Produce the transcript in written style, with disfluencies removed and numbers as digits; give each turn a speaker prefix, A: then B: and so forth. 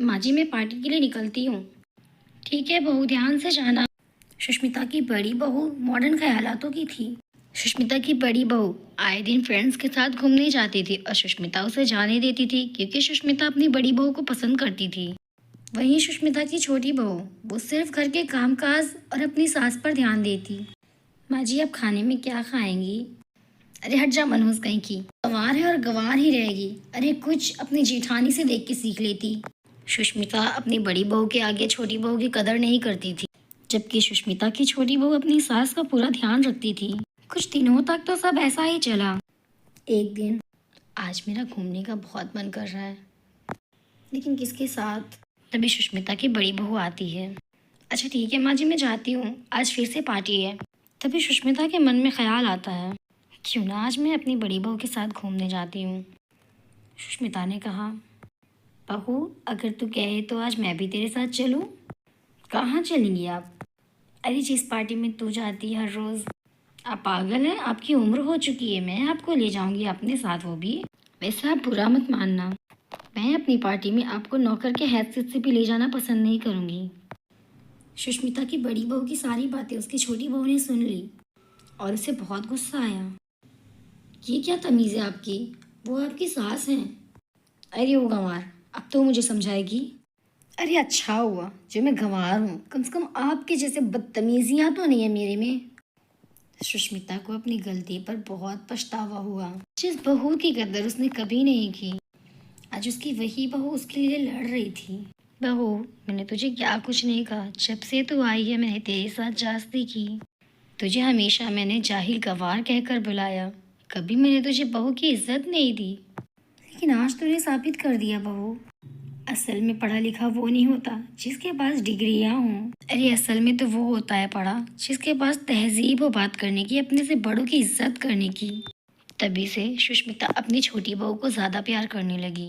A: माँ जी, मैं पार्टी के लिए निकलती हूँ। ठीक है बहू, ध्यान से जाना। सुष्मिता की बड़ी बहू मॉडर्न ख्यालातों की थी। सुष्मिता की बड़ी बहू आए दिन फ्रेंड्स के साथ घूमने जाती थी और सुष्मिता उसे जाने देती थी क्योंकि सुष्मिता अपनी बड़ी बहू को पसंद करती थी। वहीं सुष्मिता की छोटी बहू, वो सिर्फ घर के कामकाज और अपनी सास पर ध्यान देती। माँ जी, अब खाने में क्या खाएंगी? अरे हट जा मनहूस कहीं की, गंवार है और गंवार ही रहेगी। अरे कुछ अपनी जेठानी से देख के सीख लेती। सुष्मिता अपनी बड़ी बहू के आगे छोटी बहू की कदर नहीं करती थी, जबकि सुष्मिता की छोटी बहू अपनी सास का पूरा ध्यान रखती थी। कुछ दिनों तक तो सब ऐसा ही चला। एक दिन, आज मेरा घूमने का बहुत मन कर रहा है, लेकिन किसके साथ? तभी सुष्मिता की बड़ी बहू आती है। अच्छा ठीक है माँ जी, मैं जाती हूँ, आज फिर से पार्टी है। तभी सुष्मिता के मन में ख्याल आता है, क्यों ना आज मैं अपनी बड़ी बहू के साथ घूमने जाती हूँ। सुष्मिता ने कहा, बहू अगर तू कहे तो आज मैं भी तेरे साथ चलूँ? कहाँ चलेंगी आप? अरे जिस पार्टी में तू जाती हर रोज़। आप पागल हैं? आपकी उम्र हो चुकी है, मैं आपको ले जाऊंगी अपने साथ, वो भी। वैसे आप बुरा मत मानना, मैं अपनी पार्टी में आपको नौकर के हैसियत से भी ले जाना पसंद नहीं करूंगी। सुष्मिता की बड़ी बहू की सारी बातें उसकी छोटी बहू ने सुन ली और उसे बहुत गुस्सा आया। ये क्या तमीज़ है आपकी? वो आपकी सास हैं। अरे वो गंवार, अब तो मुझे समझाएगी। अरे अच्छा हुआ जो मैं गंवार हूँ, कम से कम आपके जैसे बदतमीजियाँ तो नहीं है मेरे में। सुष्मिता को अपनी गलती पर बहुत पछतावा हुआ। जिस बहू की कदर उसने कभी नहीं की, आज उसकी वही बहू उसके लिए लड़ रही थी। बहू, मैंने तुझे क्या कुछ नहीं कहा, जब से तू आई है मैंने तेरे साथ जास्ती की। तुझे हमेशा मैंने जाहिल गवार कहकर बुलाया, कभी मैंने तुझे बहू की इज्जत नहीं दी। लेकिन आज तूने साबित कर दिया बहू, असल में पढ़ा लिखा वो नहीं होता जिसके पास डिग्रियां हों। अरे असल में तो वो होता है पढ़ा जिसके पास तहजीब हो बात करने की, अपने से बड़ों की इज्जत करने की। तभी से सुष्मिता अपनी छोटी बहू को ज़्यादा प्यार करने लगी।